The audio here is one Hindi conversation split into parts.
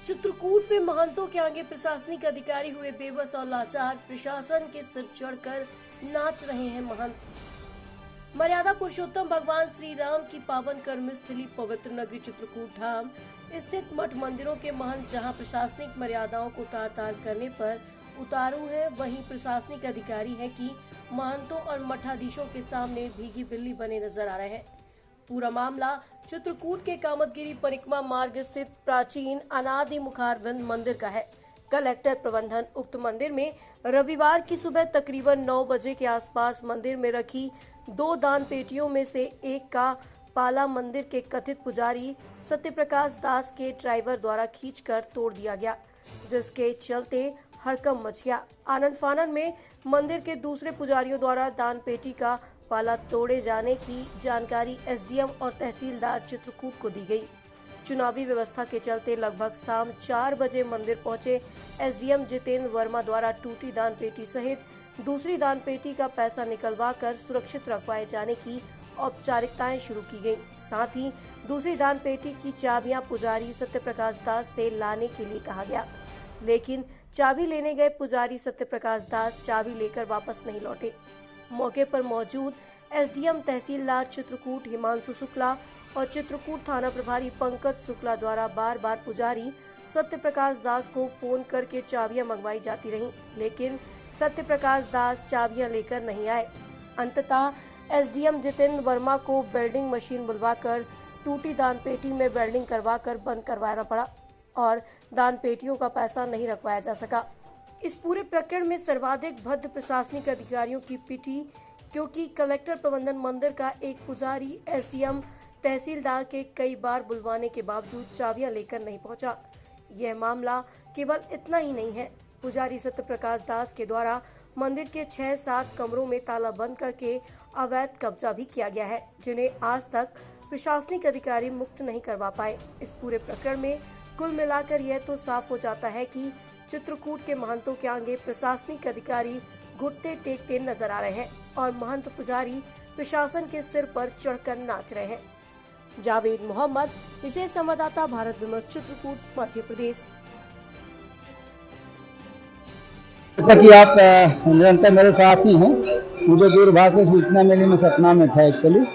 चित्रकूट में महंतों के आगे प्रशासनिक अधिकारी हुए बेबस और लाचार, प्रशासन के सिर चढ़कर नाच रहे हैं महंत। मर्यादा पुरुषोत्तम भगवान श्री राम की पावन कर्मस्थली पवित्र नगरी चित्रकूट धाम स्थित मठ मंदिरों के महंत जहां प्रशासनिक मर्यादाओं को तार तार करने पर उतारू है, वहीं प्रशासनिक अधिकारी हैं कि महंतों और मठाधीशों के सामने भीगी बिल्ली बने नजर आ रहे हैं। पूरा मामला चित्रकूट के कामतगिरी परिक्रमा मार्ग स्थित प्राचीन अनादि मुखारविंद मंदिर का है। कलेक्टर प्रबंधन उक्त मंदिर में रविवार की सुबह तकरीबन 9 बजे के आसपास मंदिर में रखी 2 दान पेटियों में से एक का पाला मंदिर के कथित पुजारी सत्यप्रकाश दास के ड्राइवर द्वारा खींचकर तोड़ दिया गया, जिसके चलते हड़कंप मच गया। आनंद फानन में मंदिर के दूसरे पुजारियों द्वारा दान पेटी का पाला तोड़े जाने की जानकारी एसडीएम और तहसीलदार चित्रकूट को दी गई। चुनावी व्यवस्था के चलते लगभग शाम 4 बजे मंदिर पहुंचे एसडीएम जितेंद्र वर्मा द्वारा टूटी दान पेटी सहित दूसरी दान पेटी का पैसा निकलवाकर सुरक्षित रखवाए जाने की औपचारिकताएं शुरू की गयी। साथ ही दूसरी दान पेटी की चाबियां पुजारी सत्यप्रकाश दास से लाने के लिए कहा गया, लेकिन चाबी लेने गए पुजारी सत्यप्रकाश दास चाबी लेकर वापस नहीं लौटे। मौके पर मौजूद एसडीएम तहसीलदार चित्रकूट हिमांशु शुक्ला और चित्रकूट थाना प्रभारी पंकज शुक्ला द्वारा बार बार पुजारी सत्यप्रकाश दास को फोन करके चाबियां मंगवाई जाती रहीं, लेकिन सत्यप्रकाश दास चाबियां लेकर नहीं आए। अंततः एसडीएम जितेंद्र वर्मा को वेल्डिंग मशीन बुलवाकर टूटी दान पेटी में वेल्डिंग करवाकर बंद करवाना पड़ा और दान पेटियों का पैसा नहीं रखवाया जा सका। इस पूरे प्रकरण में सर्वाधिक भद्र प्रशासनिक अधिकारियों की पिटी, क्योंकि कलेक्टर प्रबंधन मंदिर का एक पुजारी एसडीएम तहसीलदार के कई बार बुलवाने के बावजूद चाबियां लेकर नहीं पहुंचा। यह मामला केवल इतना ही नहीं है, पुजारी सत्यप्रकाश दास के द्वारा मंदिर के 6-7 कमरों में ताला बंद करके अवैध कब्जा भी किया गया है, जिन्हें आज तक प्रशासनिक अधिकारी मुक्त नहीं करवा पाए। इस पूरे प्रकरण में कुल मिलाकर यह तो साफ हो जाता है कि चित्रकूट के महंतों के आगे प्रशासनिक अधिकारी घुटने टेकते नजर आ रहे हैं और महंत पुजारी प्रशासन के सिर पर चढ़कर नाच रहे हैं। जावेद मोहम्मद, विशेष संवाददाता, भारत विमर्श, चित्रकूट, मध्य प्रदेश। जैसा कि आप निरंतर मेरे साथ ही हैं, मुझे दूरभाष से सूचना मिली, मैं सतना में था एक्चुअली।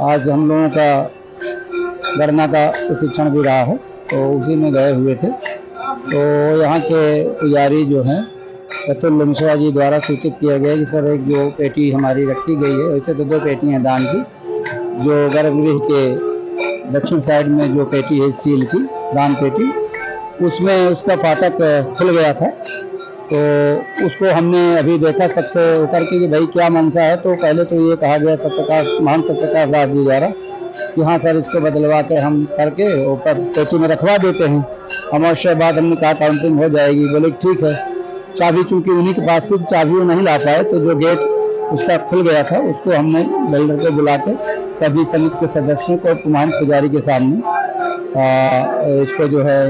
आज हम लोगों का गणना का प्रशिक्षण भी रहा है, तो उसी में गए हुए थे। तो यहाँ के पुजारी जो हैं अतुल मिश्रा जी द्वारा सूचित किया गया कि सर एक जो पेटी हमारी रखी गई है, वैसे तो 2 पेटी हैं दान की, जो गर्भगृह के दक्षिण साइड में जो पेटी है स्टील की दान पेटी, उसमें उसका फाटक खुल गया था। तो उसको हमने अभी देखा सबसे ऊपर के कि भाई क्या मंशा है। तो पहले तो ये कहा गया महंत सत्यप्रकाश दास जी द्वारा कि हाँ सर, इसको बदलवा के हम करके ऊपर पेटी में रखवा देते हैं, अमावस्या बाद हमने कहा काउंटिंग हो जाएगी। बोले ठीक है। चाबी चूंकि उन्हीं के पास थी, चाबी वो नहीं ला पाए, तो जो गेट उसका खुल गया था उसको हमने बिल्डर को बुला के सभी समिति के सदस्यों को महंत पुजारी के सामने इसको जो है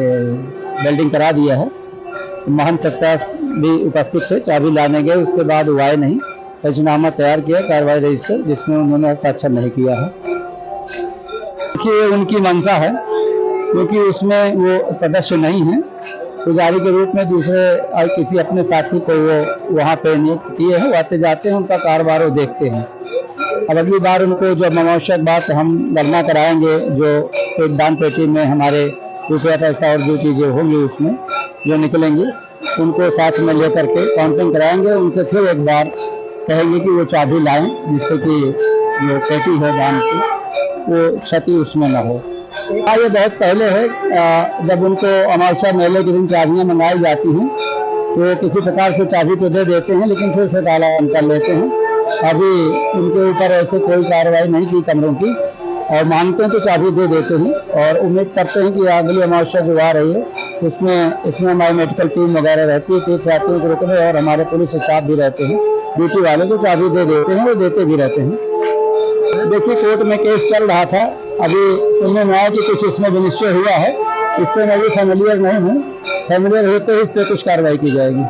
वेल्डिंग करा दिया है। महंत सत्यास भी उपस्थित थे, चाबी लाने गए, उसके बाद वो आए नहीं। पंचनामा तैयार किया, कार्रवाई रजिस्टर, जिसमें उन्होंने हस्ताक्षर नहीं किया है। देखिए उनकी मंशा है, क्योंकि उसमें वो सदस्य नहीं है, पुजारी के रूप में दूसरे किसी अपने साथी को वो वहाँ पे नियुक्त किए हैं, वो आते जाते हैं, उनका कारोबार वो देखते हैं। अब अगली बार उनको जब अमावस्या बात हम गणना कराएंगे, जो एक दान पेटी में हमारे रुपया पैसा और जो चीज़ें होंगी उसमें जो निकलेंगी, उनको साथ में ले करके काउंटिंग कराएंगे। उनसे फिर एक बार कहेंगे कि वो चाबी लाएं, जिससे कि जो पेटी है दान की वो क्षति उसमें न हो। ये बहुत पहले है, जब उनको अमावस्या मेले के दिन चाबियाँ मंगाई जाती हैं तो किसी प्रकार से चाबी तो दे देते हैं, लेकिन फिर से ताला बंद कर लेते हैं। अभी उनके ऊपर ऐसे कोई कार्रवाई नहीं की कमरों की, और मांगते हैं तो चाबी दे देते हैं और उम्मीद करते हैं कि अगली अमावस्या जो आ रही है उसमें हमारी मेडिकल टीम वगैरह रहती है, तीर्थ यात्रियों को रोकने, और हमारे पुलिस स्टाफ भी रहते हैं, ड्यूटी वाले को चाबी दे देते हैं, वो देते भी रहते हैं। देखिए कोर्ट में केस चल रहा था, अभी सुनने में आया कि कुछ इसमें विनिश्चय हुआ है। इससे मैं भी फैमिलियर नहीं हूँ, फैमिलियर होते ही इस पर कुछ कार्रवाई की जाएगी।